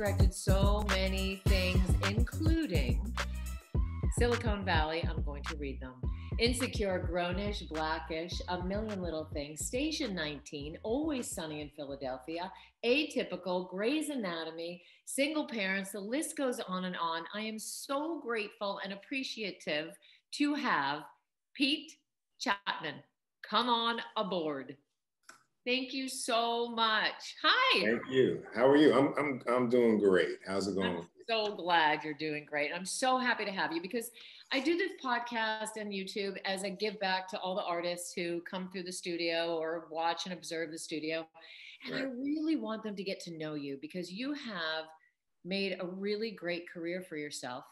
directed so many things, including Silicon Valley. I'm going to read them. Insecure, Grownish, Blackish, A Million Little Things, Station 19, Always Sunny in Philadelphia, Atypical, Grey's Anatomy, Single Parents. The list goes on and on. I am so grateful and appreciative to have Pete Chatmon come on aboard. Thank you so much. Hi. Thank you. How are you? I'm doing great. How's it going? I'm so glad you're doing great. I'm so happy to have you because I do this podcast and YouTube as a give back to all the artists who come through the studio or watch and observe the studio. And I really want them to get to know you because you have made a really great career for yourself.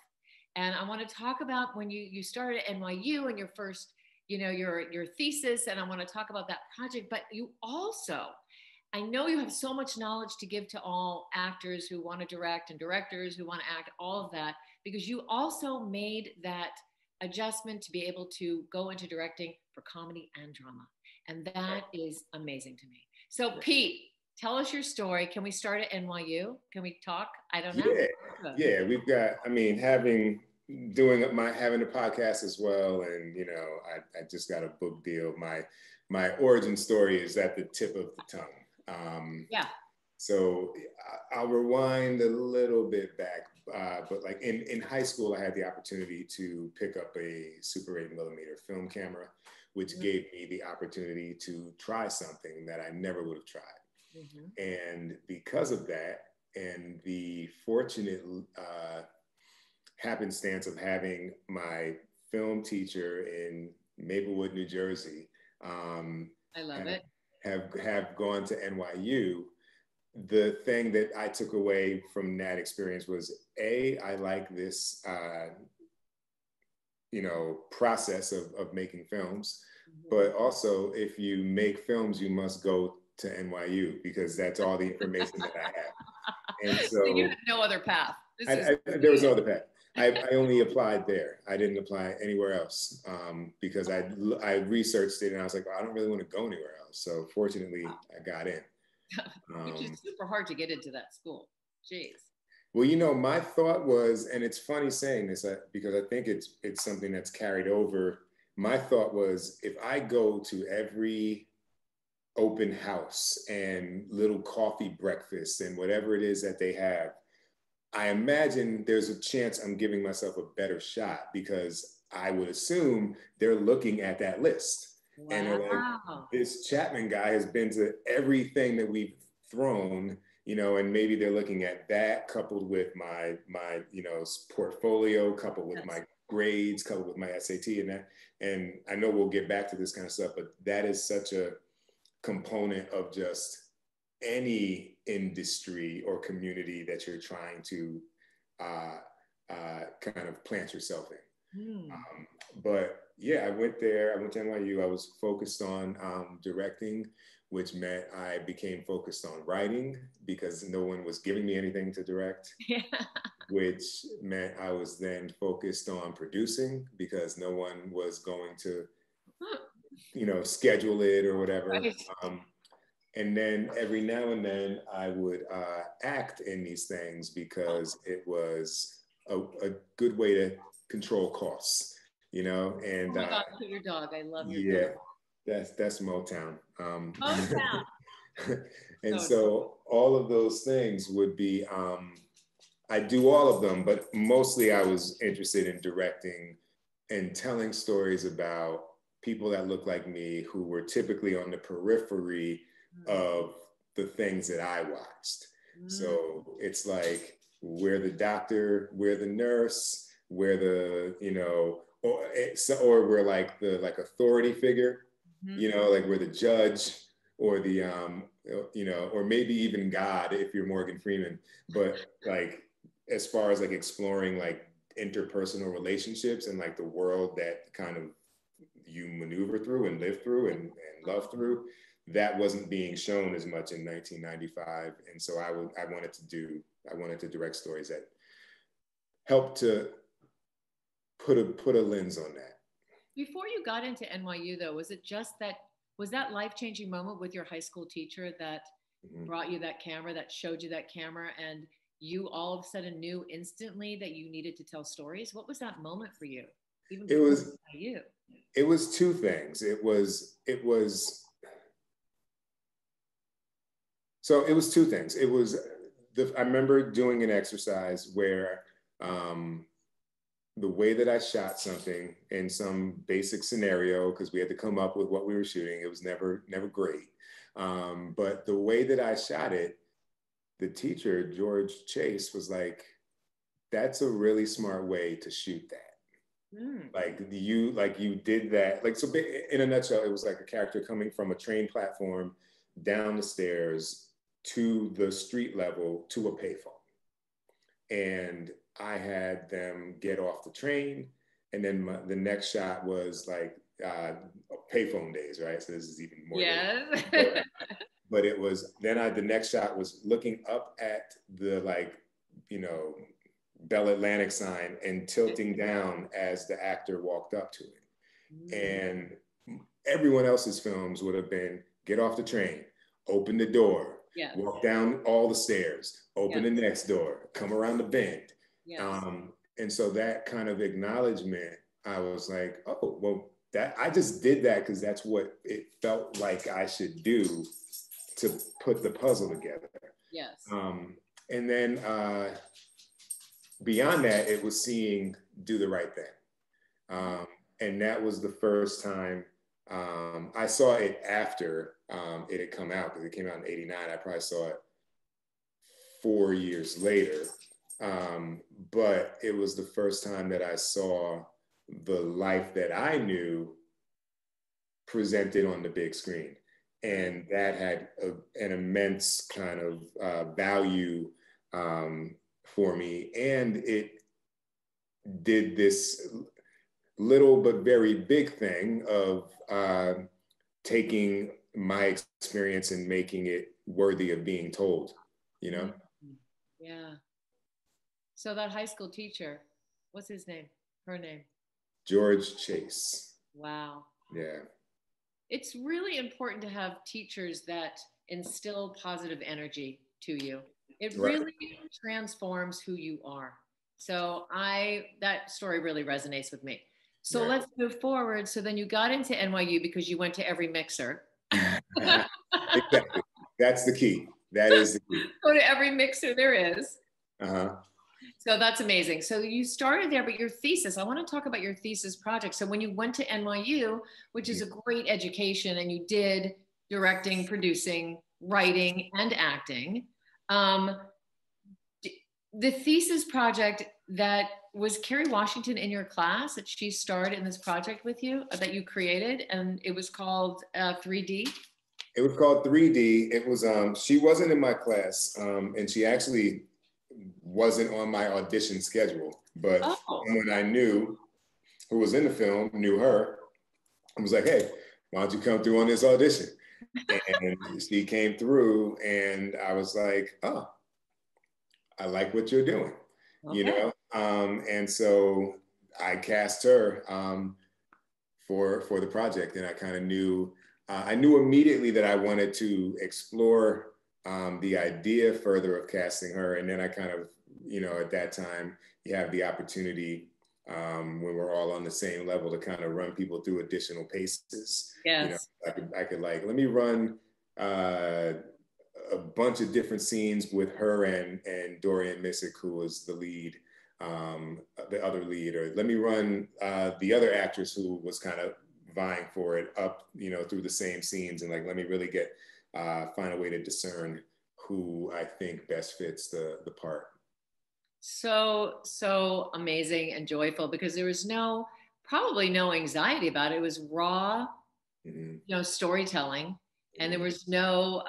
And I want to talk about when you started at NYU and your first, your thesis, and I want to talk about that project. But you also, I know you have so much knowledge to give to all actors who want to direct and directors who want to act, all of that, because you also made that adjustment to be able to go into directing for comedy and drama. And that is amazing to me. So Pete, tell us your story. Can we start at NYU? Can we talk? I don't know. Yeah, we've got, having a podcast as well. And, I just got a book deal. My origin story is at the tip of the tongue. So I'll rewind a little bit back, but like in high school, I had the opportunity to pick up a Super 8mm film camera, which gave me the opportunity to try something that I never would have tried. And because of that, and the fortunate happenstance of having my film teacher in Maplewood, New Jersey, I love it. Have gone to NYU. The thing that I took away from that experience was I like this, process of making films, but also if you make films, you must go to NYU because that's all the information that I have. And so you had no other path. There was no other path. I only applied there. I didn't apply anywhere else because I researched it and I was like, well, I don't really want to go anywhere else. So fortunately, I got in. Which is super hard to get into that school. Jeez. Well, my thought was, and it's funny saying this because I think it's something that's carried over. My thought was, if I go to every open house and little coffee breakfast and whatever it is that they have, I imagine there's a chance I'm giving myself a better shot because I would assume they're looking at that list. Wow. And like, this Chatmon guy has been to everything that we've thrown, and maybe they're looking at that coupled with my portfolio, coupled with my grades, coupled with my SAT and that. And I know we'll get back to this kind of stuff, but that is such a component of just any industry or community that you're trying to kind of plant yourself in. But yeah, I went there. I went to NYU. I was focused on directing, which meant I became focused on writing because no one was giving me anything to direct, which meant I was then focused on producing because no one was going to, schedule it or whatever. Right. And then every now and then I would act in these things because it was a good way to control costs, And oh my God, your dog. I love your dog. That's Motown. Motown. And so all of those things would be, I do all of them, but mostly I was interested in directing and telling stories about people that look like me who were typically on the periphery of the things that I watched. So it's like, we're the doctor, we're the nurse, we're the, or we're like the authority figure, like we're the judge or the, or maybe even God if you're Morgan Freeman. But like, as far as like exploring like interpersonal relationships and like the world that kind of you maneuver through and live through and love through, that wasn't being shown as much in 1995. And so I wanted to direct stories that helped to put a lens on that. Before you got into NYU though, was that life-changing moment with your high school teacher that brought you that camera, that showed you that camera, and you all of a sudden knew instantly that you needed to tell stories? What was that moment for you? Even It was, you. it was two things. So it was two things. It was, I remember doing an exercise where the way that I shot something in some basic scenario, because we had to come up with what we were shooting, it was never great. But the way that I shot it, the teacher, George Chase, was like, that's a really smart way to shoot that. Like you did that. Like, so in a nutshell, it was like a character coming from a train platform down the stairs to the street level to a payphone. And I had them get off the train. And then the next shot was like payphone days, right? So this is even more. Yes. But it was, then the next shot was looking up at the, like, you know, Bell Atlantic sign and tilting down as the actor walked up to it. And everyone else's films would have been get off the train, open the door, walk down all the stairs, open the next door, come around the bend. And so that kind of acknowledgement, I was like, oh, well, that I just did that because that's what it felt like I should do to put the puzzle together. Yes. And then beyond that, it was seeing Do the Right Thing. And that was the first time I saw it after it had come out, because it came out in '89. I probably saw it 4 years later. But it was the first time that I saw the life that I knew presented on the big screen. And that had an immense kind of value for me. And it did this little but very big thing of taking my experience and making it worthy of being told, you know? Yeah. So that high school teacher, what's his name? Her name? George Chase. Wow. Yeah. It's really important to have teachers that instill positive energy to you. It really transforms who you are. So that story really resonates with me. So let's move forward. So then you got into NYU because you went to every mixer. Exactly. That's the key. That is the key. Go to every mixer there is. Uh-huh. So that's amazing. So you started there, but your thesis, I want to talk about your thesis project. So when you went to NYU, which is a great education, and you did directing, producing, writing, and acting, the thesis project, that was Kerry Washington in your class, that she starred in this project with you, that you created, and it was called 3D? It was called 3D. It was, she wasn't in my class, and she actually wasn't on my audition schedule, but someone I knew who was in the film knew her and was like, hey, why don't you come through on this audition? And she came through, and I was like, oh, I like what you're doing, you know? And so I cast her for the project, and I kind of knew, I knew immediately that I wanted to explore the idea further of casting her. And then I kind of, you know, at that time, you have the opportunity when we're all on the same level to kind of run people through additional paces. Yes. You know, I could like, let me run a bunch of different scenes with her and Dorian Missick, who was the lead, the other lead, or let me run the other actress who was kind of vying for it up, you know, through the same scenes, and like, let me really get find a way to discern who I think best fits the part. So amazing and joyful, because there was probably no anxiety about it. It was raw, you know, storytelling, and there was no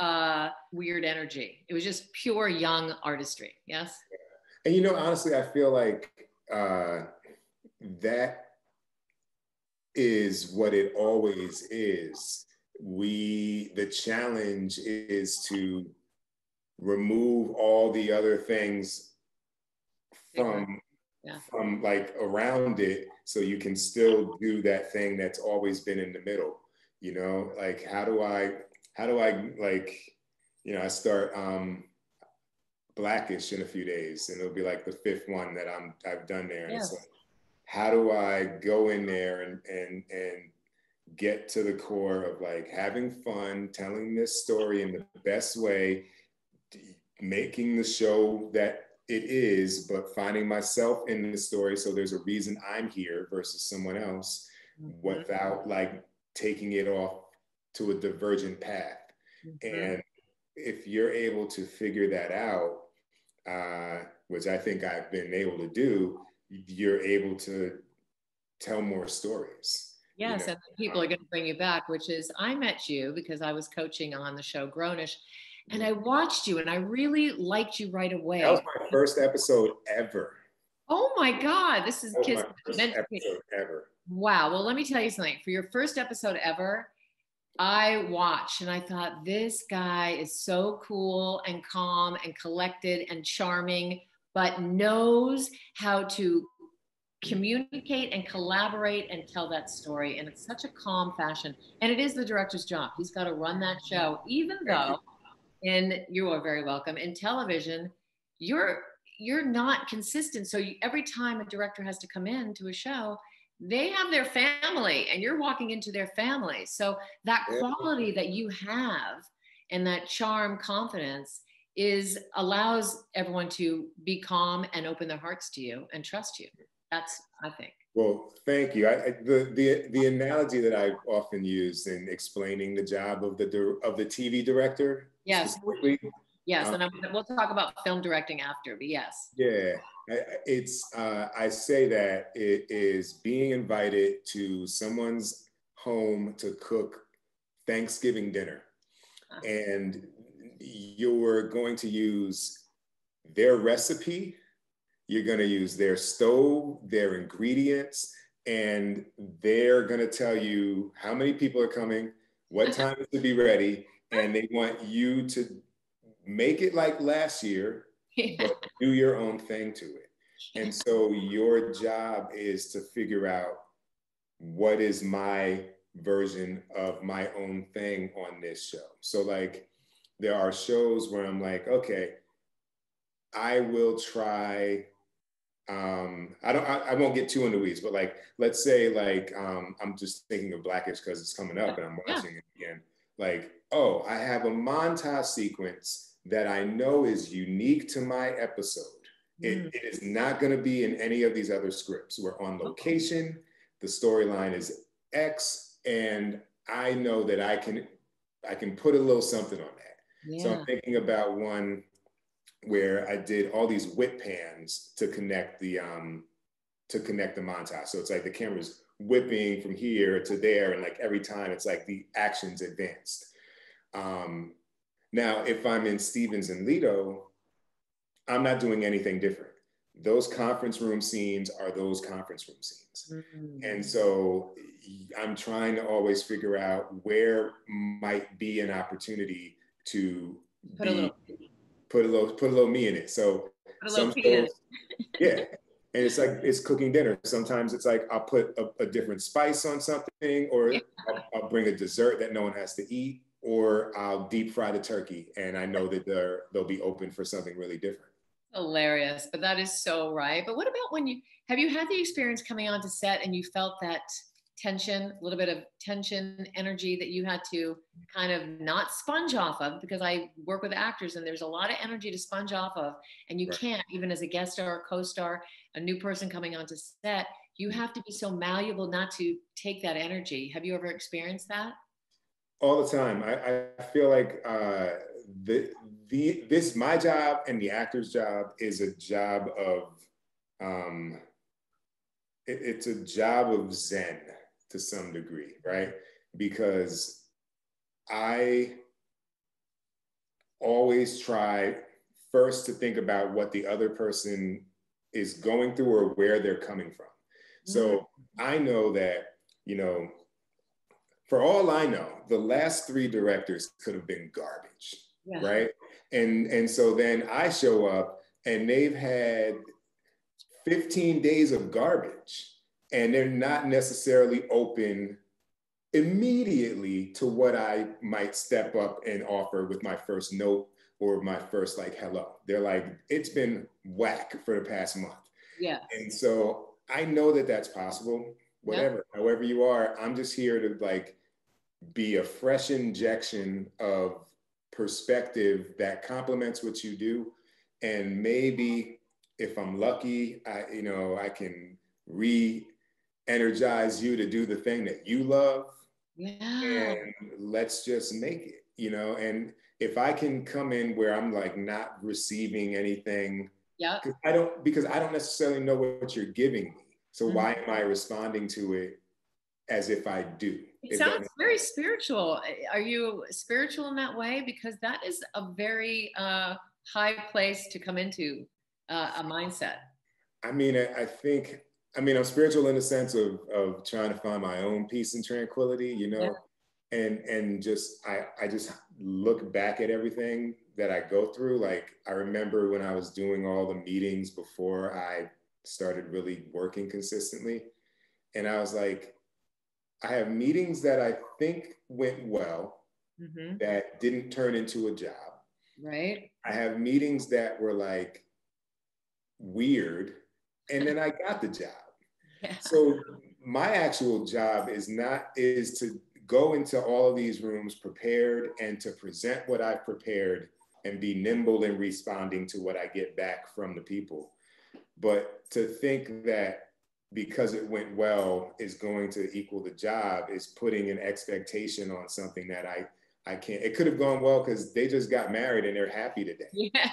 weird energy. It was just pure young artistry. Yes. And you know, honestly, I feel like that is what it always is. The challenge is to remove all the other things from like around it, so you can still do that thing that's always been in the middle, you know? Like, how do I like, you know, I start Blackish in a few days, and it'll be like the 5th one that I've done there. And Yes. it's like, how do I go in there and get to the core of like having fun, telling this story in the best way, making the show that it is, but finding myself in the story. So there's a reason I'm here versus someone else, without like taking it off to a divergent path. And if you're able to figure that out, which I think I've been able to do, you're able to tell more stories. Yes, you know? And people are going to bring you back, which is, I met you because I was coaching on the show Grownish, and I watched you and I really liked you right away. That was my first episode ever. Oh my God, this is my first episode ever. Wow. Well, let me tell you something. For your first episode ever, I watched and I thought, this guy is so cool and calm and collected and charming, but knows how to communicate and collaborate and tell that story. And it's such a calm fashion. And it is the director's job. He's got to run that show, even though you are very welcome, in television, you're not consistent. So every time a director has to come in to a show, they have their family and you're walking into their family. So that quality that you have and that charm, confidence allows everyone to be calm and open their hearts to you and trust you. That's, I think. Well, thank you. The analogy that I've often used in explaining the job of the TV director. Yes. Yes, and we'll talk about film directing after, but yes. Yeah, I say that it is being invited to someone's home to cook Thanksgiving dinner, and you're going to use their recipe, you're going to use their stove, their ingredients, and they're going to tell you how many people are coming, what time to be ready, and they want you to make it like last year, but do your own thing to it. And so your job is to figure out, what is my version of my own thing on this show? So like, there are shows where I'm like, okay, I will try, I won't get too into weeds, but like, let's say like, I'm just thinking of Blackish because it's coming up and I'm watching it again. Like, oh, I have a montage sequence that I know is unique to my episode. It is not going to be in any of these other scripts. We're on location. The storyline is X, and I know that I can put a little something on that. Yeah. So I'm thinking about one where I did all these whip pans to connect the montage. So it's like the camera's whipping from here to there, and like every time it's like the action's advanced. Now, if I'm in Stevens and Lido, I'm not doing anything different. Those conference room scenes are those conference room scenes. And so I'm trying to always figure out where might be an opportunity to put a little me in it. So some shows, yeah. And it's like, it's cooking dinner. Sometimes it's like, I'll put a different spice on something, or I'll bring a dessert that no one has to eat, or I'll deep fry the turkey, and I know that they'll be open for something really different. Hilarious, but that is so right. But what about have you had the experience coming onto set and you felt that tension, a little bit of tension, energy that you had to kind of not sponge off of? Because I work with actors and there's a lot of energy to sponge off of, and you can't, even as a guest star or co-star, a new person coming onto set, you have to be so malleable not to take that energy. Have you ever experienced that? All the time. I feel like my job and the actor's job is a job of it's a job of Zen to some degree, right? Because I always try first to think about what the other person is going through or where they're coming from. So I know that, for all I know, the last 3 directors could have been garbage, right? And so then I show up and they've had 15 days of garbage, and they're not necessarily open immediately to what I might step up and offer with my first note or my first like hello. They're like, it's been whack for the past month. Yeah. And so I know that that's possible, whatever, however you are. I'm just here to like be a fresh injection of perspective that complements what you do. And maybe if I'm lucky, I can re-energize you to do the thing that you love. Yeah. And let's just make it, and if I can come in where I'm like not receiving anything, because I don't necessarily know what you're giving me. So why am I responding to it as if I do? It sounds very spiritual. Are you spiritual in that way? Because that is a very high place to come into a mindset. I mean, I think, I'm spiritual in the sense of trying to find my own peace and tranquility, and just, I just look back at everything that I go through. Like, I remember when I was doing all the meetings before I started really working consistently. And I was like, I have meetings that I think went well that didn't turn into a job. Right. I have meetings that were like weird, and then I got the job. Yeah. So my actual job is to go into all of these rooms prepared and to present what I've prepared and be nimble in responding to what I get back from the people. But to think that because it went well is going to equal the job is putting an expectation on something that I can't. It could have gone well because they just got married and they're happy today. Yeah.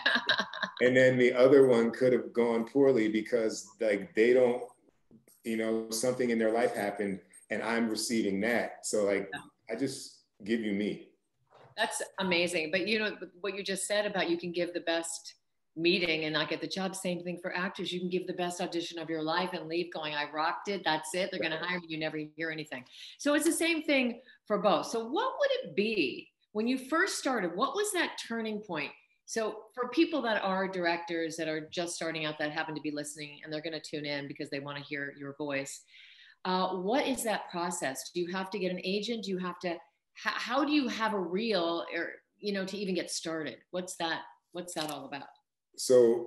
And then the other one could have gone poorly because like they don't, something in their life happened and I'm receiving that. So like, I just give you me. That's amazing. But what you just said about you can give the best meeting and not get the job, same thing for actors. You can give the best audition of your life and leave going, I rocked it, that's it, they're going to hire me, you never hear anything. So it's the same thing for both. So what would it be when you first started? What was that turning point? So for people that are directors that are just starting out, that happen to be listening and they're going to tune in because they want to hear your voice, what is that process? Do you have to get an agent? Do you have to, how do you have a reel, or to even get started? What's that all about? So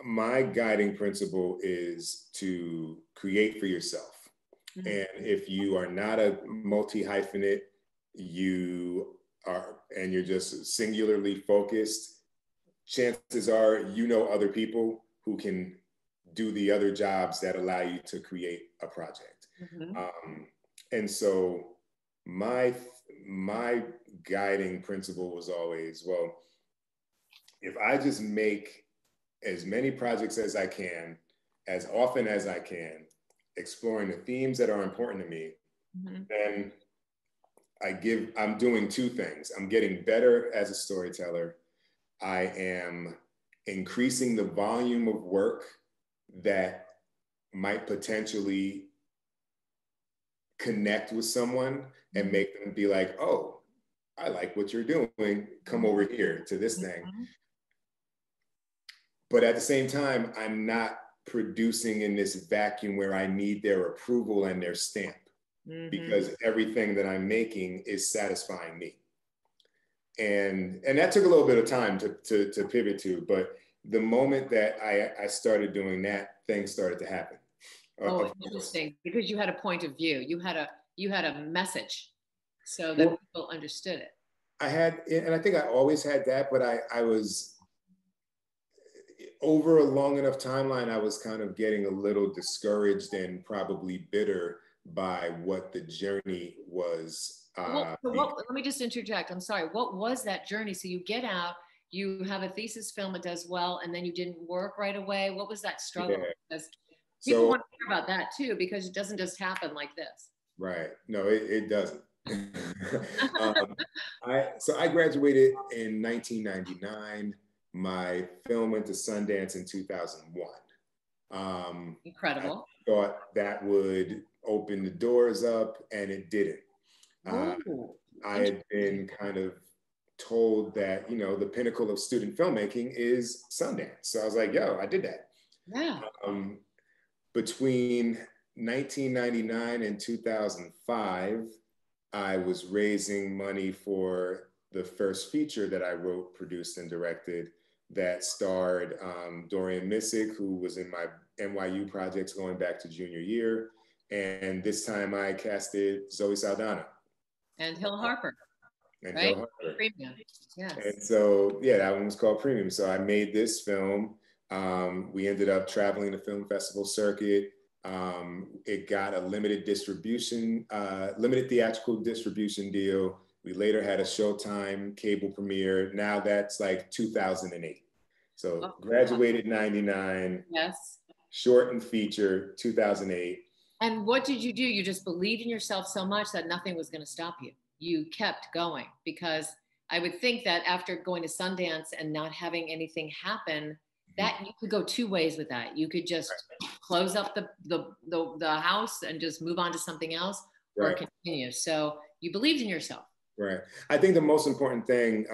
my guiding principle is to create for yourself. Mm-hmm. And if you are not a multi-hyphenate, you're just singularly focused, chances are other people who can do the other jobs that allow you to create a project. Mm-hmm. And so my guiding principle was always, well, if I just make as many projects as I can, as often as I can, exploring the themes that are important to me, then I'm doing two things. I'm getting better as a storyteller. I am increasing the volume of work that might potentially connect with someone and make them be like, oh, I like what you're doing. Come over here to this thing. But at the same time, I'm not producing in this vacuum where I need their approval and their stamp, because everything that I'm making is satisfying me. And that took a little bit of time to pivot to, but the moment that I started doing that, things started to happen. Oh, interesting, because you had a point of view. You had a message so that people understood it. I had, and I think I always had that, but I was, over a long enough timeline, I was kind of getting a little discouraged and probably bitter by what the journey was. Let me just interject. I'm sorry. What was that journey? So you get out, you have a thesis film that does well, and then you didn't work right away. What was that struggle? Yeah. Because people want to hear about that too, because it doesn't just happen like this. Right. No, it doesn't. So I graduated in 1999. My film went to Sundance in 2001. Incredible. I thought that would open the doors up, and it didn't. I had been kind of told that, the pinnacle of student filmmaking is Sundance. So I was like, yo, I did that. Yeah. Between 1999 and 2005, I was raising money for the first feature that I wrote, produced, and directed that starred Dorian Missick, who was in my NYU projects going back to junior year. And this time I casted Zoe Saldana. And Hill Harper. And right? Hill Harper. Premium. Yes. And so, yeah, that one was called Premium. So I made this film. We ended up traveling the film festival circuit. It got a limited distribution, limited theatrical distribution deal. We later had a Showtime cable premiere. Now that's like 2008. So graduated 99. Yes. Short and feature, 2008. And what did you do? You just believed in yourself so much that nothing was going to stop you. You kept going, because I would think that after going to Sundance and not having anything happen, that you could go two ways with that. You could just close up the house and just move on to something else, or continue. So you believed in yourself. Right. I think the most important thing,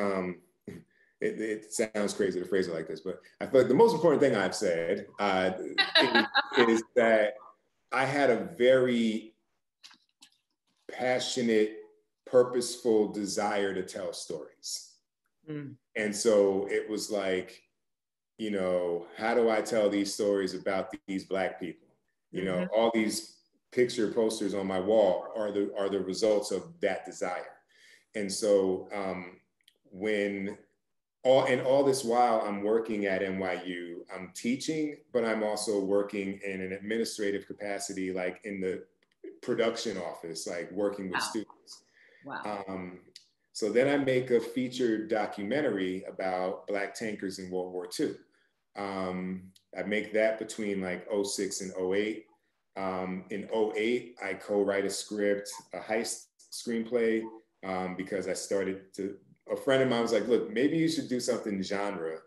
it sounds crazy to phrase it like this, but I feel like the most important thing I've said is that I had a very passionate, purposeful desire to tell stories. And so it was like, you know, how do I tell these stories about these Black people? You know, all these picture posters on my wall are the results of that desire. And so all this while I'm working at NYU, I'm teaching, but I'm also working in an administrative capacity, like in the production office, like working with students. Wow. So then I make a featured documentary about Black tankers in World War II. I make that between like 06 and 08. In 08, I co-write a script, a heist screenplay, because I started to, a friend of mine was like, look, maybe you should do something genre,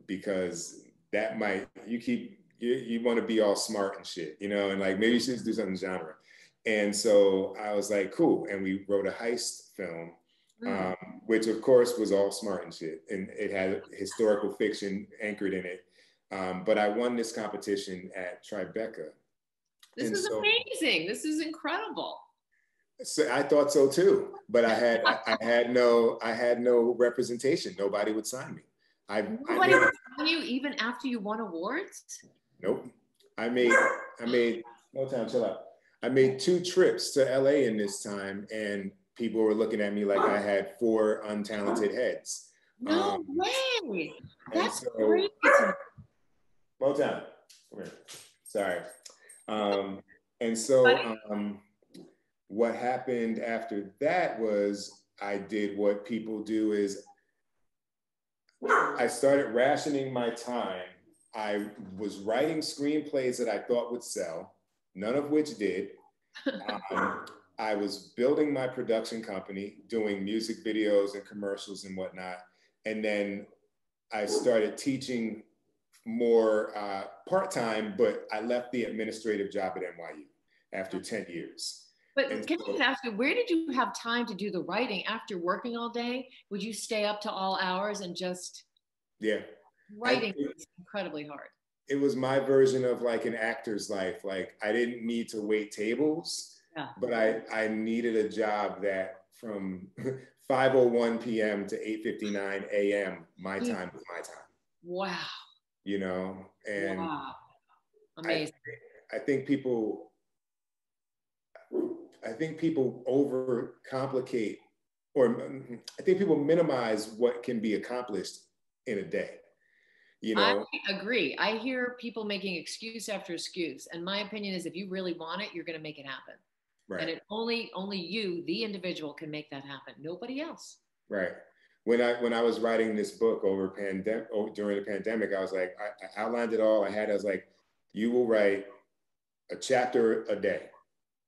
because that might, you want to be all smart and shit, you know, and like, maybe you should do something genre. And so I was like, cool. And we wrote a heist film, which of course was all smart and shit. And it had historical fiction anchored in it. But I won this competition at Tribeca. This is amazing. This is incredible. So I thought so too, but I had no representation. Nobody would sign me. Nobody would sign you even after you won awards? Nope. I made no time, chill out. I made 2 trips to LA in this time, and people were looking at me like I had 4 untalented heads. No way. That's so, great. Motown. Come here. Sorry. And so what happened after that was I did what people do is I started rationing my time. I was writing screenplays that I thought would sell, none of which did. I was building my production company, doing music videos and commercials and whatnot. And then I started teaching more part-time, but I left the administrative job at NYU after 10 years. But can I ask you, where did you have time to do the writing after working all day? Would you stay up to all hours and just writing is incredibly hard. It was my version of like an actor's life. Like I didn't need to wait tables, but I needed a job that from 5:01 p.m. to 8:59 a.m. my time was my time. Wow. You know, and amazing. I think people overcomplicate, or I think people minimize what can be accomplished in a day. You know? I agree. I hear people making excuse after excuse. And my opinion is if you really want it, you're going to make it happen. Right. And only you, the individual, can make that happen. Nobody else. Right. When I was writing this book during the pandemic, I was like, I outlined it all. I was like, you will write a chapter a day.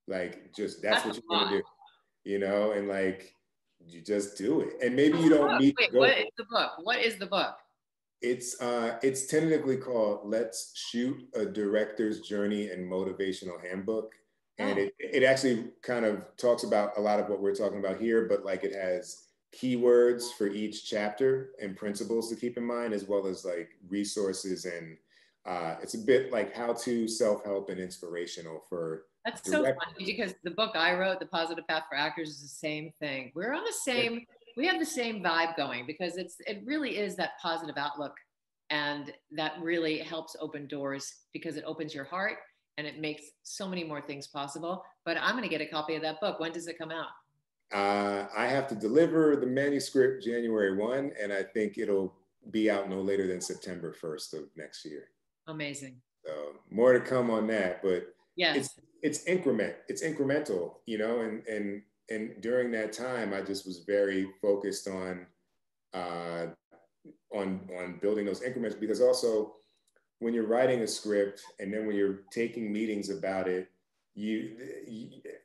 Like, just that's what you're gonna do, you know, and like, you just do it. And maybe you don't need to go. What is the book? What is the book? It's tentatively called Let's Shoot, a Director's Journey and Motivational Handbook. And it actually kind of talks about a lot of what we're talking about here, but like it has keywords for each chapter and principles to keep in mind, as well as like resources. And it's a bit like how-to, self-help, and inspirational for That's so funny, because the book I wrote, The Positive Path for Actors, is the same thing. We're on the same we have the same vibe going, because it really is that positive outlook, and that really helps open doors, because it opens your heart and it makes so many more things possible. But I'm going to get a copy of that book. When does it come out? I have to deliver the manuscript January 1, and I think it'll be out no later than September 1st of next year. Amazing. So more to come on that, but yes, it's incremental, you know, and during that time, I just was very focused on building those increments, because also when you're writing a script and then when you're taking meetings about it, you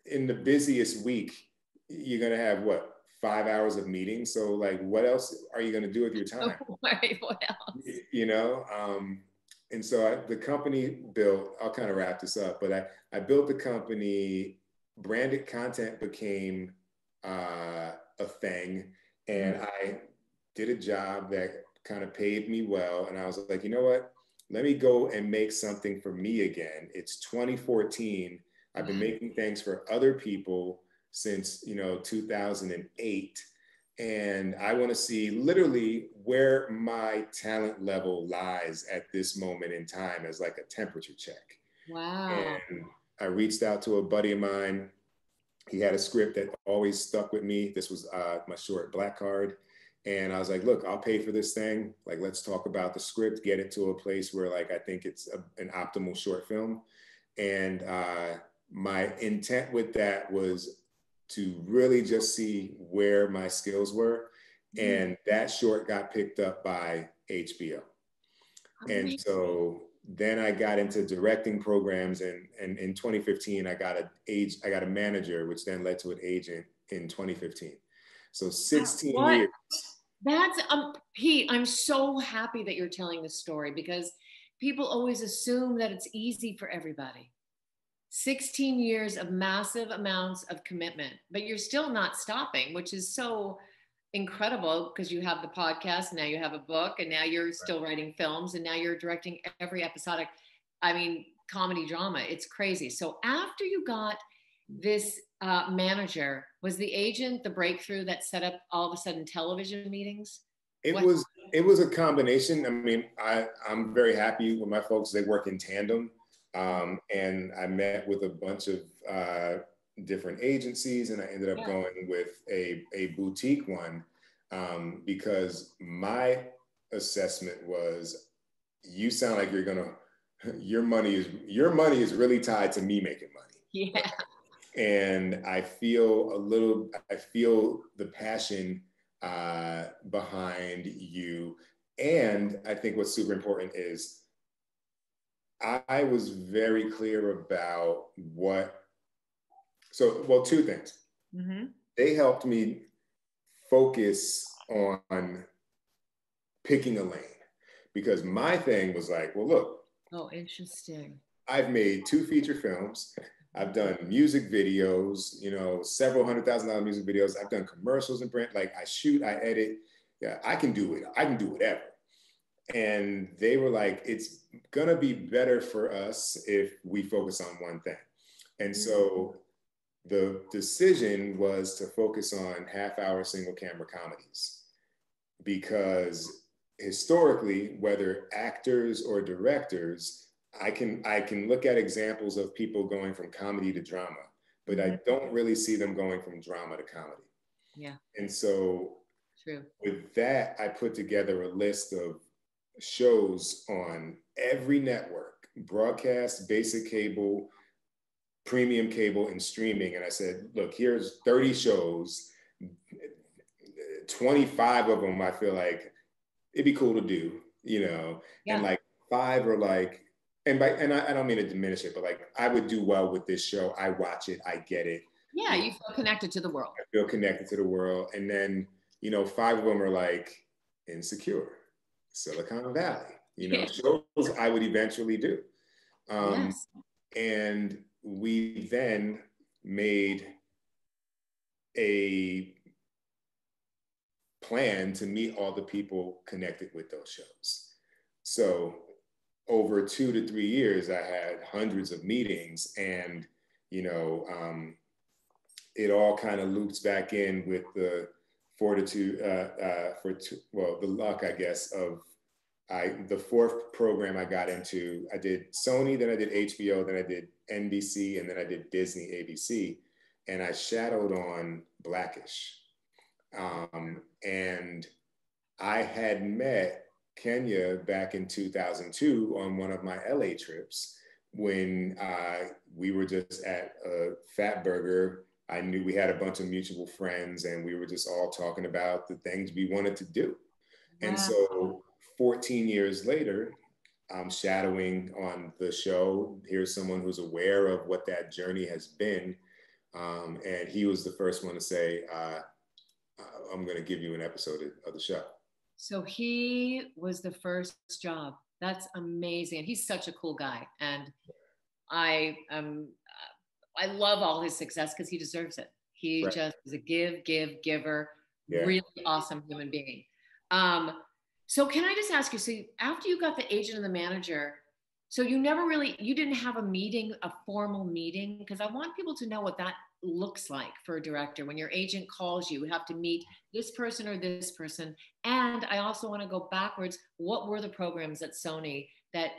in the busiest week, you're going to have what, 5 hours of meetings. So like, what else are you going to do with your time? Right, what else? You know? And so the company built, I'll kind of wrap this up, but I built the company, branded content became a thing. And I did a job that kind of paid me well. And I was like, you know what? Let me go and make something for me again. It's 2014. I've been making things for other people since, 2008. And I want to see literally where my talent level lies at this moment in time, as like a temperature check. Wow. And I reached out to a buddy of mine. He had a script that always stuck with me. This was my short, Black Card. And I was like, look, I'll pay for this thing. Like, let's talk about the script, get it to a place where like, I think it's an optimal short film. And my intent with that was to really just see where my skills were. And that short got picked up by HBO. And so then I got into directing programs, and in 2015, I got a manager, which then led to an agent in 2015. So 16 years. That's Pete, I'm so happy that you're telling this story, because people always assume that it's easy for everybody. 16 years of massive amounts of commitment, but you're still not stopping, which is so incredible, because you have the podcast, now you have a book, and now you're still writing films, and now you're directing every episodic, comedy drama. It's crazy. So after you got this manager, was the agent the breakthrough that set up all of a sudden television meetings? It was a combination. I mean, I'm very happy with my folks. They work in tandem. And I met with a bunch of different agencies, and I ended up going with a boutique one, because my assessment was, you sound like your money is really tied to me making money. Yeah. And I feel the passion behind you. And I think what's super important is I was very clear about two things. They helped me focus on picking a lane, because my thing was like, well, look. Oh, interesting. I've made 2 feature films. I've done music videos, several $100,000 music videos. I've done commercials and print. Like, I shoot, I edit. Yeah, I can do it. I can do whatever. And they were like, it's gonna be better for us if we focus on one thing. And so the decision was to focus on half-hour single camera comedies, because historically, whether actors or directors, I can look at examples of people going from comedy to drama, but I don't really see them going from drama to comedy. Yeah. And so with that, I put together a list of shows on every network, broadcast, basic cable, premium cable, and streaming. And I said, look, here's 30 shows, 25 of them I feel like it'd be cool to do, and like 5 are like, and I don't mean to diminish it, but like, I would do well with this show. I watch it, I get it. Yeah, you feel connected to the world. I feel connected to the world. And then, 5 of them are like Insecure, Silicon Valley, shows I would eventually do. And we then made a plan to meet all the people connected with those shows. So over 2 to 3 years, I had hundreds of meetings, and, it all kind of loops back in with the fortitude, the luck, I guess, of the fourth program I got into. I did Sony, then I did HBO, then I did NBC, and then I did Disney ABC, and I shadowed on Blackish. And I had met Kenya back in 2002 on one of my LA trips when we were just at a Fat Burger. I knew we had a bunch of mutual friends and we were just all talking about the things we wanted to do. Wow. And so 14 years later, I'm shadowing on the show. Here's someone who's aware of what that journey has been. And he was the first one to say, I'm going to give you an episode of the show. So he was the first job. That's amazing. He's such a cool guy. And I love all his success because he deserves it. He right. just is a giver, yeah. Really awesome human being. So can I just ask you, so after you got the agent and the manager, so you didn't have a formal meeting? Because I want people to know what that looks like for a director. When your agent calls you, you have to meet this person or this person. And I also want to go backwards. What were the programs at Sony that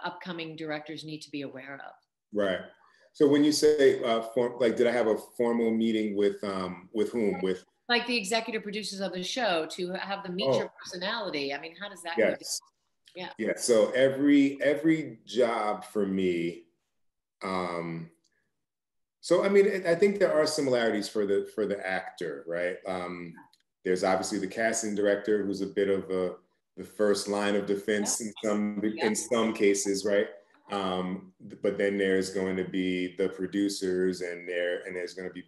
upcoming directors need to be aware of? Right. So when you say, did I have a formal meeting with whom? With like the executive producers of the show to have them meet your personality. I mean, how does that go? Yeah. Yeah. So every job for me, so I mean, I think there are similarities for the actor, right? There's obviously the casting director, who's a bit of the first line of defense in some cases, right? But then there's going to be the producers, and there's going to be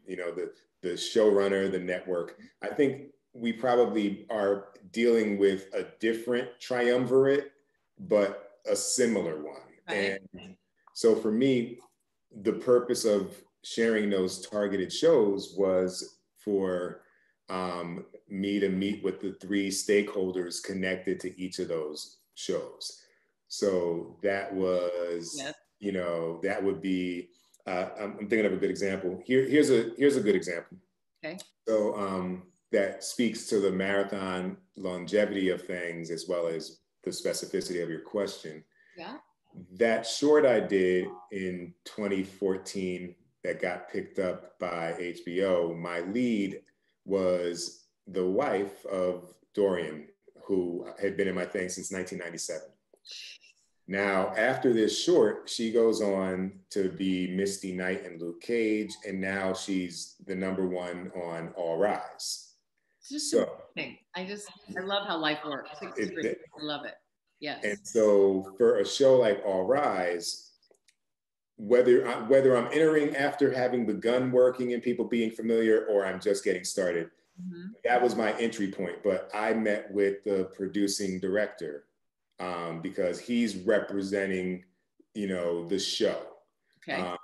the showrunner, the network. I think we probably are dealing with a different triumvirate, but a similar one. Right. And so for me, the purpose of sharing those targeted shows was for me to meet with the three stakeholders connected to each of those shows. So that was, that would be, I'm thinking of a good example. Here's a good example. Okay. So that speaks to the marathon longevity of things as well as the specificity of your question. Yeah. That short I did in 2014 that got picked up by HBO, my lead was the wife of Dorian, who had been in my thing since 1997. Now, after this short, she goes on to be Misty Knight in Luke Cage, and now she's the #1 on All Rise. It's just amazing. I love how life works. I love it. Yes. And so for a show like All Rise, whether I'm entering after having begun working and people being familiar, or I'm just getting started, that was my entry point. But I met with the producing director because he's representing, the show, okay.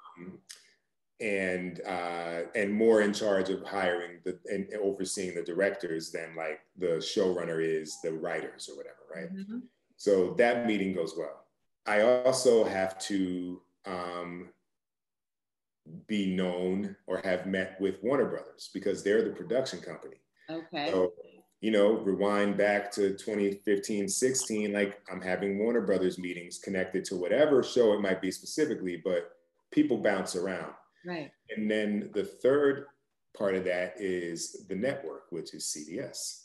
And more in charge of hiring and overseeing the directors than like the showrunner is the writers or whatever, right? Mm-hmm. So that meeting goes well. I also have to be known or have met with Warner Brothers because they're the production company. Okay. So, rewind back to 2015, 16, like I'm having Warner Brothers meetings connected to whatever show it might be specifically, but people bounce around. Right. And then the third part of that is the network, which is CBS.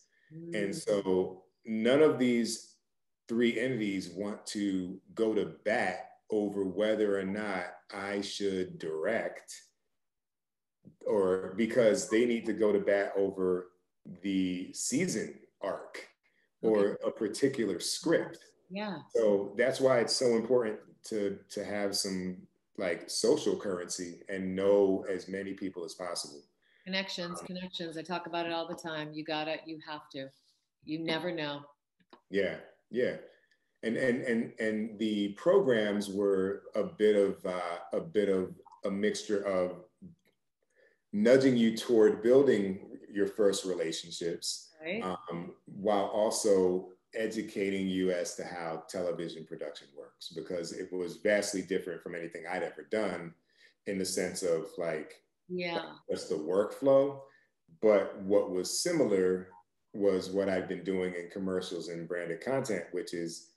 And so none of these three entities want to go to bat over whether or not I should direct, or because they need to go to bat over the season arc or a particular script. Yeah. So that's why it's so important to have some like social currency and know as many people as possible. Connections. I talk about it all the time. You have to. You never know. Yeah. And the programs were a bit of a mixture of nudging you toward building your first relationships, right. While also educating you as to how television production works, because it was vastly different from anything I'd ever done in the sense of just the workflow, But what was similar was what I've been doing in commercials and branded content, which is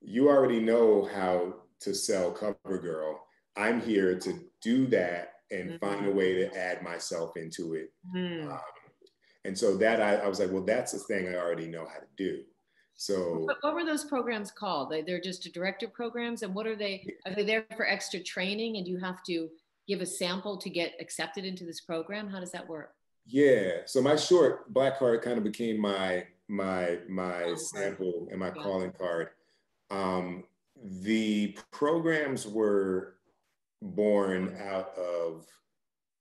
you already know how to sell CoverGirl. I'm here to do that and find a way to add myself into it. And so that I was like, well, that's a thing I already know how to do. So what were those programs called? They're just director programs, and what are they? Are they there for extra training, and you have to give a sample to get accepted into this program? How does that work? Yeah, so my short Black Card kind of became my sample and my calling card. The programs were born out of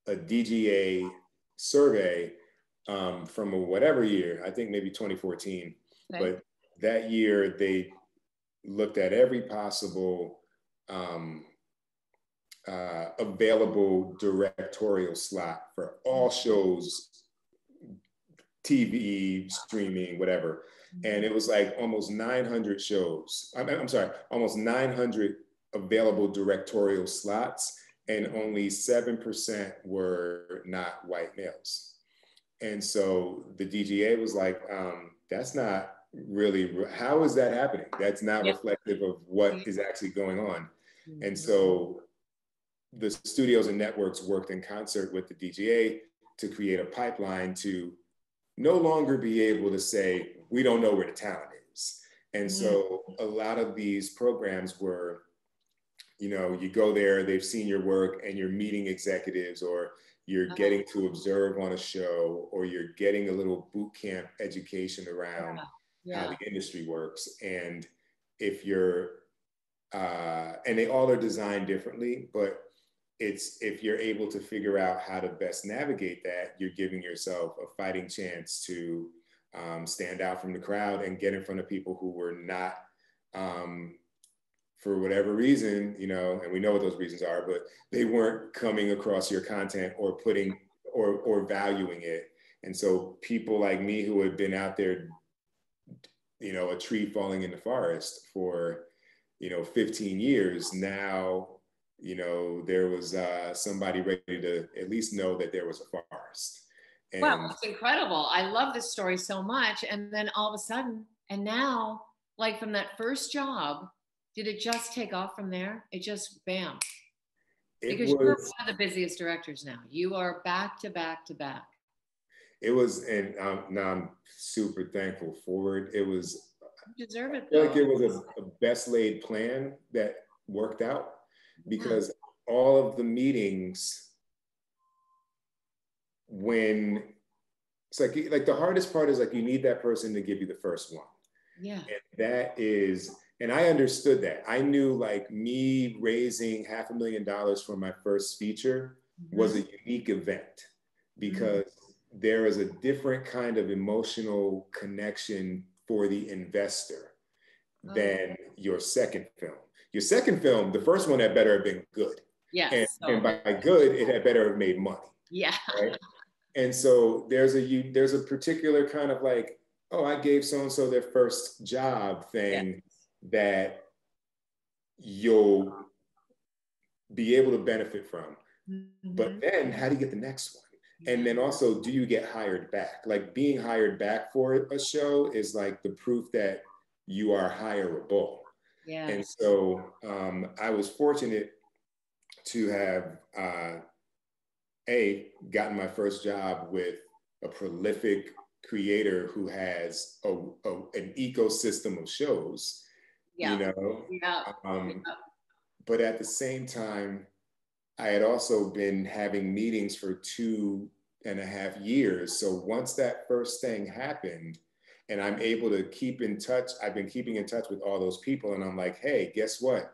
a DGA survey from whatever year, I think maybe 2014. Okay. But that year they looked at every possible available directorial slot for all shows, TV, streaming, whatever. And it was like almost 900 shows. I'm sorry, almost 900 available directorial slots, and only 7% were not white males. And so the DGA was like, that's not really, how is that happening? That's not reflective of what is actually going on. And so the studios and networks worked in concert with the DGA to create a pipeline to no longer be able to say, we don't know where the talent is. And so a lot of these programs were, you know, you go there, they've seen your work and you're meeting executives, or you're getting to observe on a show, or you're getting a little boot camp education around how the industry works. And if you're, and they all are designed differently, but it's, if you're able to figure out how to best navigate that, you're giving yourself a fighting chance to stand out from the crowd and get in front of people who were not, for whatever reason, you know, and we know what those reasons are, but they weren't coming across your content or putting or valuing it. And so people like me who had been out there, you know, a tree falling in the forest for, you know, 15 years, now, you know, there was somebody ready to at least know that there was a forest. And wow, it's incredible. I love this story so much. And then all of a sudden, and now, like from that first job, did it just take off from there? It just bam. Because you're one of the busiest directors now. You are back to back to back. It was, and now I'm super thankful for it. It was, you deserve it, I feel like it was a best laid plan that worked out, because all of the meetings, when it's like the hardest part is like you need that person to give you the first one. Yeah. And that is, and I understood that. I knew like me raising $500,000 for my first feature was a unique event, because there is a different kind of emotional connection for the investor than your second film. Your second film, the first one had better have been good. Yes. And by good, it had better have made money. Yeah. Right? And so there's a particular kind of like, oh, I gave so-and-so their first job thing that you'll be able to benefit from. But then how do you get the next one? And then also, do you get hired back? Like being hired back for a show is like the proof that you are hireable. Yeah. And so I was fortunate to have gotten my first job with a prolific creator who has an ecosystem of shows, you know? But at the same time, I had also been having meetings for 2.5 years. So once that first thing happened and I'm able to keep in touch, I've been keeping in touch with all those people, and I'm like, hey, guess what?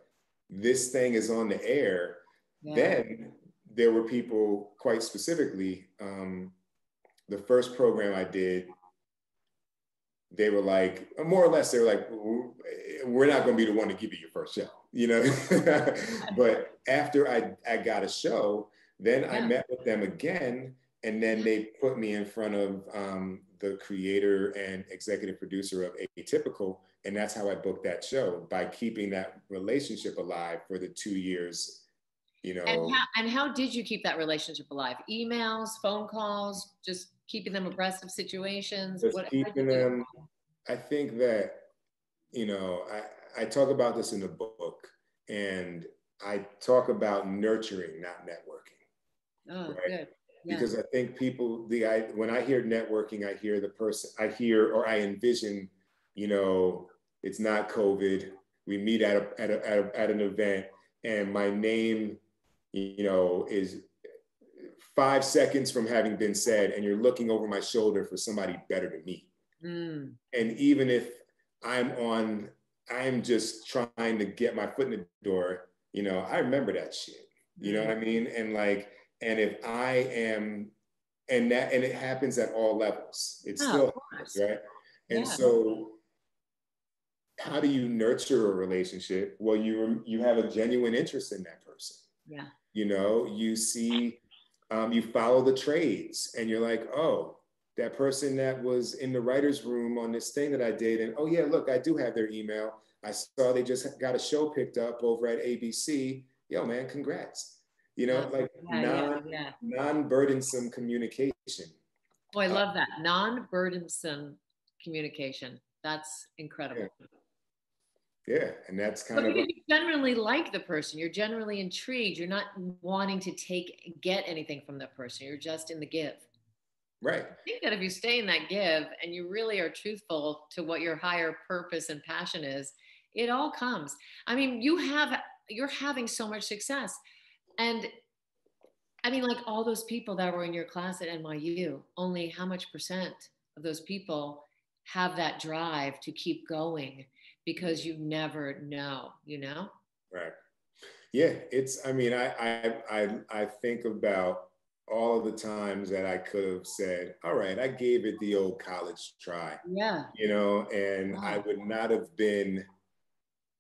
This thing is on the air. Yeah. Then there were people, quite specifically, the first program I did, they were like, more or less, they were like, we're not going to be the one to give you your first show, you know? But after I got a show, then I met with them again, and then they put me in front of the creator and executive producer of Atypical, and that's how I booked that show, by keeping that relationship alive for the 2 years you And know, how did you keep that relationship alive? Emails, phone calls, just keeping them abreast of situations? just What did you keeping do? them. I think that, you know, I talk about this in the book, and I talk about nurturing, not networking, Oh, right? good. Yeah. Because I think people, when I hear networking, I hear the person, I hear, or I envision, you know, it's not COVID. We meet at an event, and my name, you know, is 5 seconds from having been said, and you're looking over my shoulder for somebody better to meet. Mm. And even if I'm just trying to get my foot in the door, you know, I remember that shit. You know what I mean? And like, and if I am, and it happens at all levels. It Oh, still of happens, course. right? And Yeah. so how do you nurture a relationship? Well, you have a genuine interest in that person. Yeah. You know, you see, you follow the trades, and you're like, oh, that person that was in the writer's room on this thing that I did, and oh yeah, look, I do have their email. I saw they just got a show picked up over at ABC. Yo, man, congrats. You know, like non-burdensome communication. Oh, I love that. Non-burdensome communication. That's incredible. Yeah, and that's kind But of because you generally like the person, you're generally intrigued. You're not wanting to get anything from that person. You're just in the give. right. I think that if you stay in that give and you really are truthful to what your higher purpose and passion is, it all comes. I mean, you're having so much success. And I mean, like all those people that were in your class at NYU, only how much percent of those people have that drive to keep going because you never know, you know? Right. Yeah, it's. I mean, I think about all of the times that I could have said, "All right, I gave it the old college try," Yeah. you know, and Wow. I would not have been,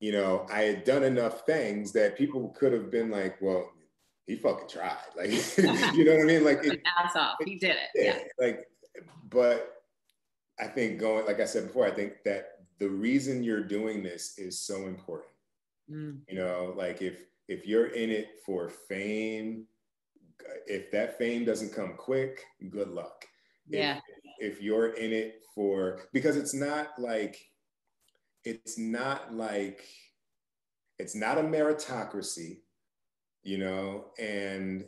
you know, I had done enough things that people could have been like, "Well, he fucking tried," like, you know what I mean? Like, Ass off. He did it. yeah, Yeah. like, but I think like I said before, I think that the reason you're doing this is so important. Mm. You know, like if you're in it for fame, if that fame doesn't come quick, good luck. Yeah. If you're in it for, because it's not like it's not a meritocracy, you know, and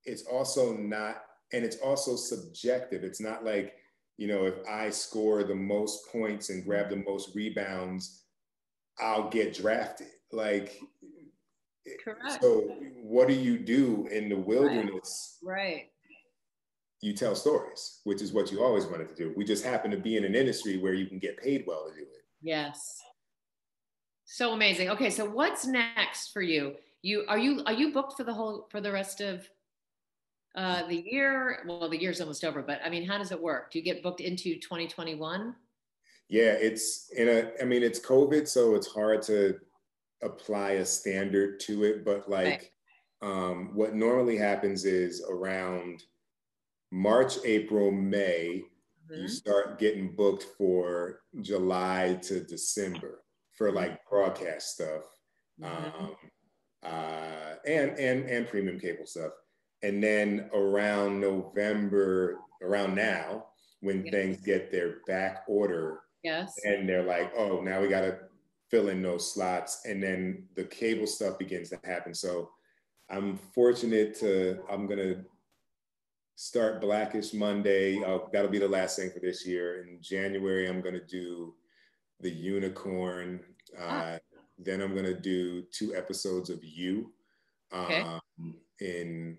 it's also not, and it's also subjective. It's not like, you know, if I score the most points and grab the most rebounds, I'll get drafted. Like, Correct. so what do you do in the wilderness? Right. You tell stories, which is what you always wanted to do. We just happen to be in an industry where you can get paid well to do it. Yes. So amazing. Okay, so what's next for you? Are you booked for the rest of the year? Well, the year's almost over, but I mean, how does it work? Do you get booked into 2021? Yeah, I mean, it's COVID, so it's hard to apply a standard to it, but Right. like, what normally happens is around March, April, May, you start getting booked for July to December for like broadcast stuff, and premium cable stuff. And then around November, around now, when things get their back order, Yes. and they're like, oh, now we got to fill in those slots, and then the cable stuff begins to happen. So I'm gonna start Blackish Monday. That'll be the last thing for this year. In January, I'm gonna do The Unicorn. Then I'm gonna do 2 episodes of You in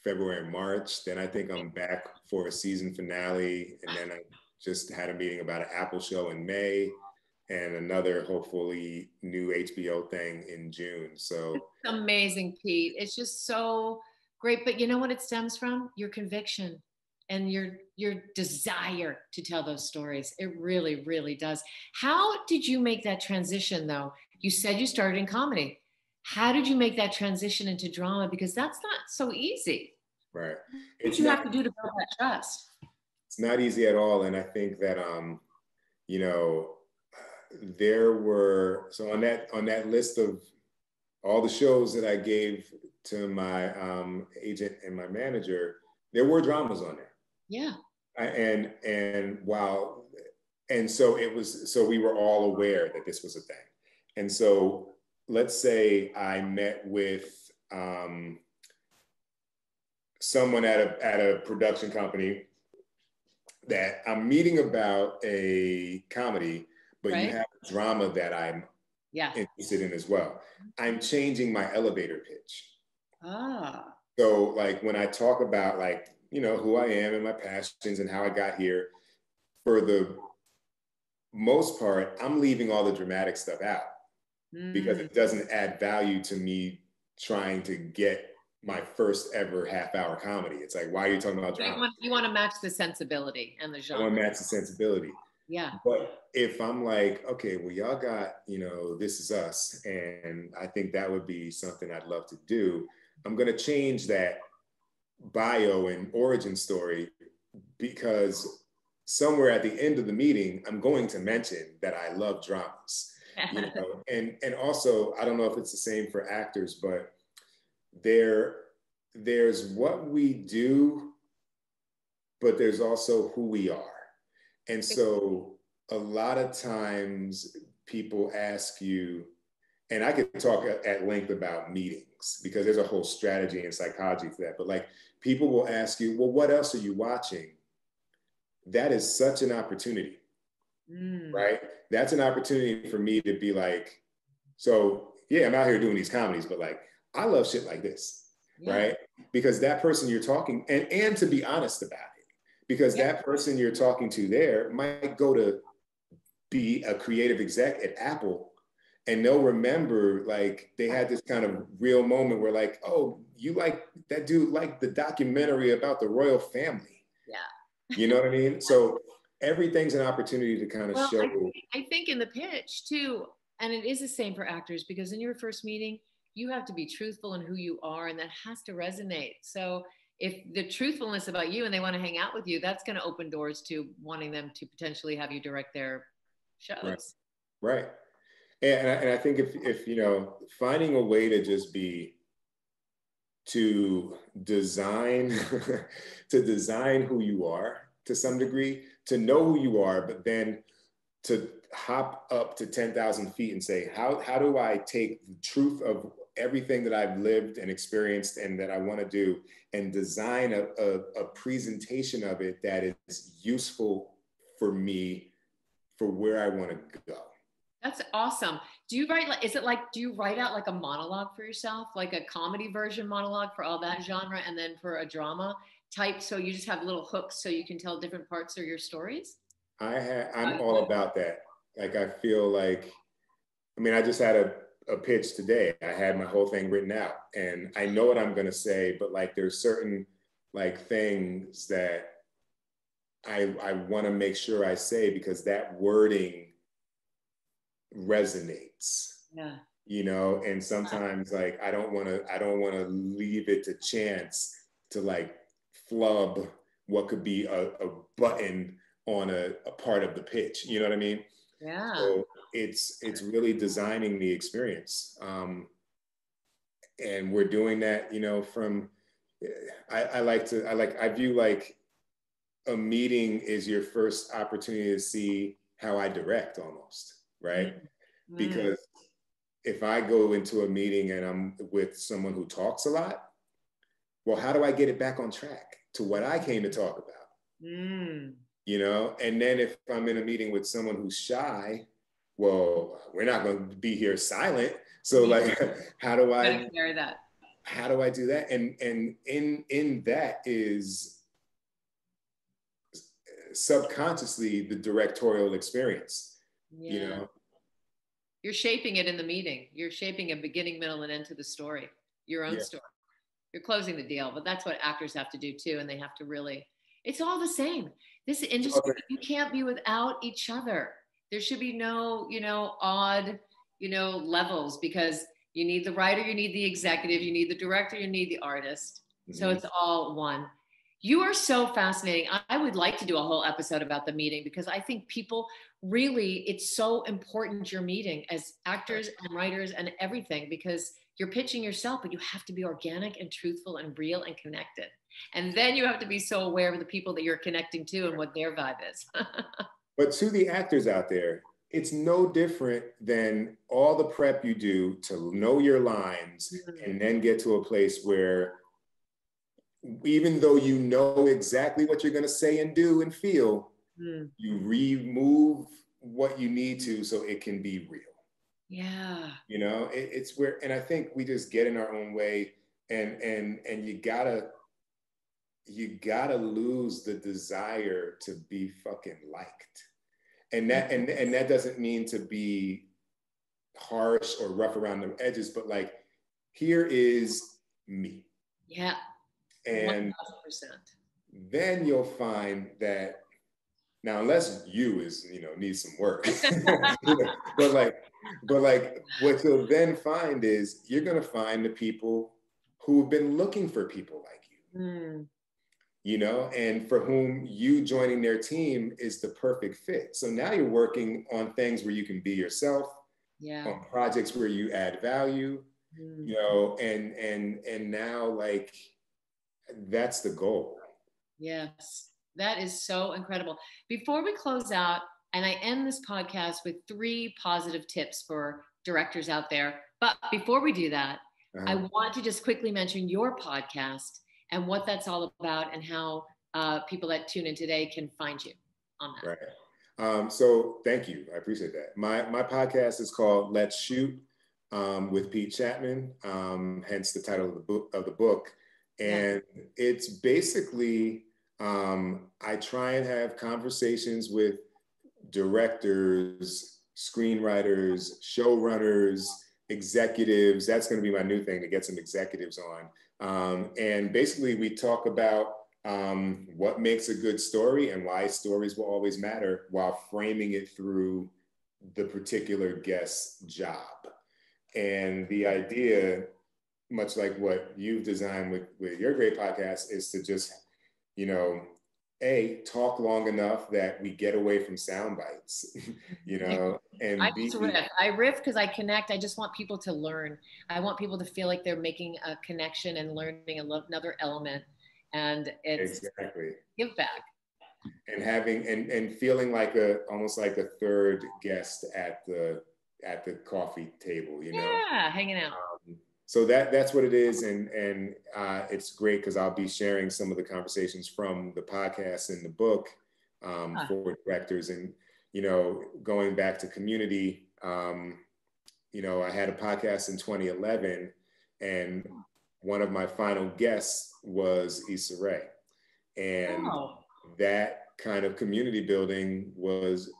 February and March. Then I think I'm back for a season finale, and then I just had a meeting about an Apple show in May, and another hopefully new HBO thing in June. So Amazing, Pete. It's just so great. But you know what it stems from? Your conviction and your desire to tell those stories. It really, really does. How did you make that transition though? You said you started in comedy. How did you make that transition into drama? Because that's not so easy. right, What you have to do to build that trust? it's not easy at all, and I think that you know, there were, so on that list of all the shows that I gave to my agent and my manager, there were dramas on there. Yeah. And so it was, so we were all aware that this was a thing. And so let's say I met with someone at a production company that I'm meeting about a comedy, but you have a drama that I'm interested in as well. I'm changing my elevator pitch. So like when I talk about like, you know, who I am and my passions and how I got here, for the most part, I'm leaving all the dramatic stuff out because it doesn't add value to me trying to get my first ever half-hour comedy. It's like, why are you talking about drama? You want to match the sensibility and the genre. I want to match the sensibility. Yeah. But if I'm like, okay, well, y'all got, you know, This Is Us, and I think that would be something I'd love to do, I'm going to change that bio and origin story, because somewhere at the end of the meeting, I'm going to mention that I love dramas. You know? And also, I don't know if it's the same for actors, but there's what we do, but there's also who we are. And so a lot of times people ask you, and I could talk at length about meetings because there's a whole strategy and psychology for that, but like people will ask you, well, what else are you watching? That is such an opportunity, right? That's an opportunity for me to be like, so yeah, I'm out here doing these comedies, but like, I love shit like this, right? Because that person you're talking, and to be honest about it, because that person you're talking to there might go to be a creative exec at Apple, and they'll remember like they had this kind of real moment where like, oh, you like that dude, like the documentary about the royal family. Yeah. You know what I mean? So everything's an opportunity to kind of show. I think in the pitch too, and it is the same for actors, because in your first meeting, you have to be truthful in who you are, and that has to resonate. So if the truthfulness about you and they want to hang out with you, that's going to open doors to wanting them to potentially have you direct their shows. Right. And I think if, you know, finding a way to just be, to design, to design who you are to some degree, to know who you are, but then to hop up to 10,000 feet and say, how do I take the truth of everything that I've lived and experienced and that I want to do and design a presentation of it that is useful for me for where I want to go. That's awesome. Do you write, do you write out like a monologue for yourself, like a comedy version monologue for all that genre, and then for a drama type, so you just have little hooks so you can tell different parts of your stories? I'm all about that. Like, I feel like, I mean, I just had a pitch today. I had my whole thing written out and I know what I'm going to say, but like, there's certain like things that I want to make sure I say because that wording resonates. Yeah. You know, and sometimes like, I don't want to leave it to chance to like flub what could be a button on a part of the pitch, you know what I mean? Yeah. So it's really designing the experience. And we're doing that, you know, from, I view like a meeting is your first opportunity to see how I direct almost, right? Mm-hmm. Because if I go into a meeting and I'm with someone who talks a lot, well, how do I get it back on track to what I came to talk about? You know, and then if I'm in a meeting with someone who's shy, well, we're not going to be here silent. So like, how do I do that? And in that is subconsciously the directorial experience, you know? You're shaping it in the meeting. You're shaping a beginning, middle, and end to the story, your own story. You're closing the deal, but that's what actors have to do too. And they have to really, it's all the same. This industry, you can't be without each other. There should be no, you know, odd, you know, levels, because you need the writer, you need the executive, you need the director, you need the artist. Mm-hmm. So it's all one. You are so fascinating. I would like to do a whole episode about the meeting, because I think people really, it's so important, your meeting as actors and writers and everything, because you're pitching yourself, but you have to be organic and truthful and real and connected. And then you have to be so aware of the people that you're connecting to and what their vibe is. But to the actors out there, it's no different than all the prep you do to know your lines and then get to a place where even though you know exactly what you're going to say and do and feel, you remove what you need to so it can be real. Yeah. You know, it's where, and I think we just get in our own way, and you gotta lose the desire to be fucking liked. And that doesn't mean to be harsh or rough around the edges, but like, here is me. Yeah. And 1000%. then you'll find that now, unless you need some work, but like what you'll then find is you're gonna find the people who've been looking for people like you. You know, and for whom you joining their team is the perfect fit. So now you're working on things where you can be yourself, on projects where you add value, you know, and now like that's the goal. Yes, that is so incredible. Before we close out, and I end this podcast with 3 positive tips for directors out there. But before we do that, I want to just quickly mention your podcast and what that's all about and how people that tune in today can find you on that. Right. So thank you. I appreciate that. My podcast is called Let's Shoot with Pete Chatmon, hence the title of the book. And it's basically, I try and have conversations with directors, screenwriters, showrunners, executives. That's going to be my new thing, to get some executives on. And basically we talk about what makes a good story and why stories will always matter, while framing it through the particular guest's job. And the idea, much like what you've designed with your great podcast, is to just, you know, talk long enough that we get away from sound bites, you know, and I riff because I connect. I just want people to learn. I want people to feel like they're making a connection and learning another element. And it's give back. And having and feeling like almost like a third guest at the coffee table, you know? Yeah, hanging out. So that's what it is, and it's great because I'll be sharing some of the conversations from the podcast and the book for directors, and you know, going back to community. You know, I had a podcast in 2011, and one of my final guests was Issa Rae, and that kind of community building was,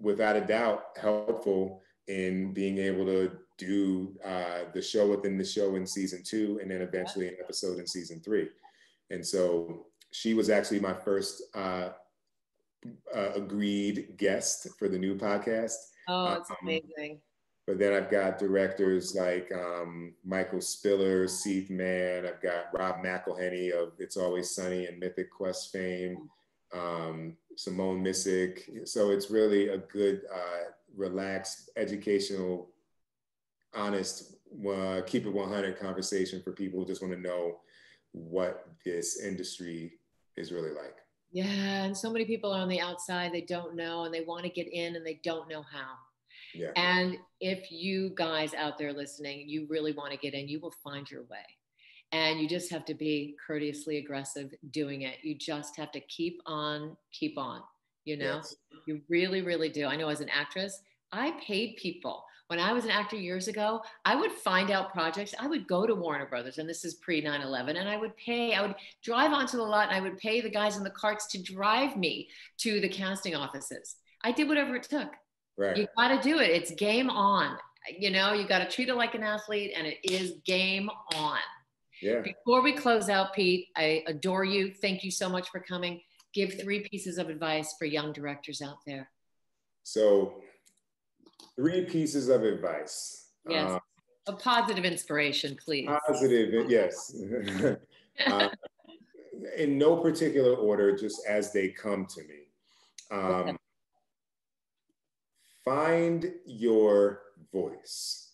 without a doubt, helpful in being able to do the show within the show in season 2, and then eventually an episode in season 3. And so she was actually my first agreed guest for the new podcast. Oh, it's amazing. But then I've got directors like Michael Spiller, Seeth Mann. I've got Rob McElhenney of It's Always Sunny and Mythic Quest fame, Simone Missick. So it's really a good, relaxed, educational, honest, keep it 100 conversation for people who just want to know what this industry is really like. Yeah, and so many people are on the outside, they don't know, and they want to get in and they don't know how. Yeah. And if you guys out there listening, you really want to get in, you will find your way. And you just have to be courteously aggressive doing it. You just have to keep on, you know? Yes. You really, really do. I know as an actress, I paid people. When I was an actor years ago, I would find out projects. I would go to Warner Brothers, and this is pre 9/11, and I would drive onto the lot and I would pay the guys in the carts to drive me to the casting offices. I did whatever it took. Right. You got to do it. It's game on. You know, you got to treat it like an athlete, and it is game on. Yeah. Before we close out, Pete, I adore you. Thank you so much for coming. Give 3 pieces of advice for young directors out there. So 3 pieces of advice. Yes. A positive inspiration, please. Positive, yes. In no particular order, just as they come to me. Okay. Find your voice.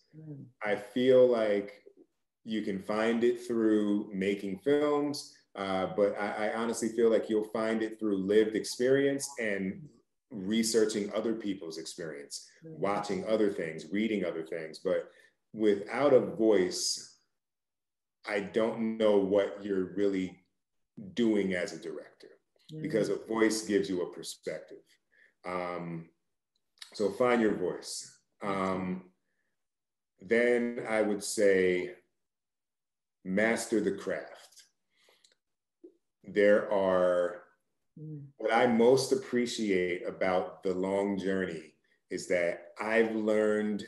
I feel like You can find it through making films, but I honestly feel like you'll find it through lived experience and researching other people's experience, watching other things, reading other things. But without a voice, I don't know what you're really doing as a director, because a voice gives you a perspective. So find your voice. Then I would say master the craft. There are, what I most appreciate about the long journey is that I've learned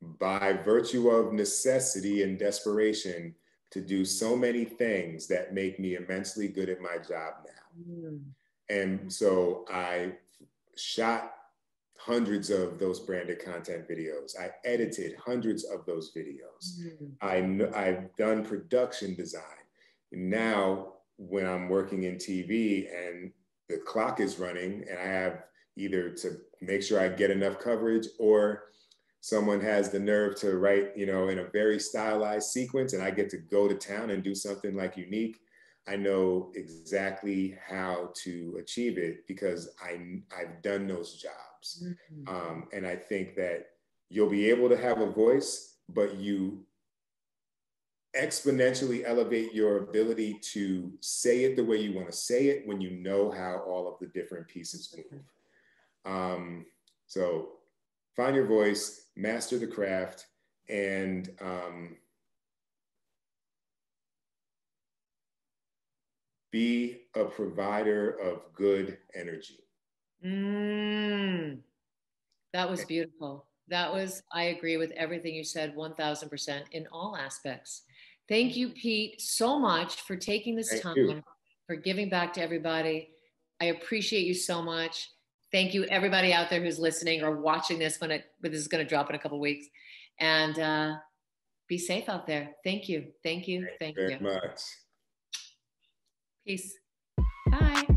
by virtue of necessity and desperation to do so many things that make me immensely good at my job now. And so I shot hundreds of those branded content videos. I edited hundreds of those videos. I've done production design. Now, when I'm working in TV and the clock is running and I have either to make sure I get enough coverage, or someone has the nerve to write, you know, in a very stylized sequence, and I get to go to town and do something like unique, I know exactly how to achieve it because I've done those jobs. And I think that you'll be able to have a voice, but you exponentially elevate your ability to say it the way you want to say it when you know how all of the different pieces move. So find your voice, master the craft, and be a provider of good energy. That was beautiful. That was, I agree with everything you said 1000% in all aspects. Thank you, Pete, so much for taking this time, for giving back to everybody. I appreciate you so much. Thank you, everybody out there who's listening or watching this when this is going to drop in a couple of weeks. And be safe out there. Thank you. Thank you. Thank you. Very much. Peace. Bye.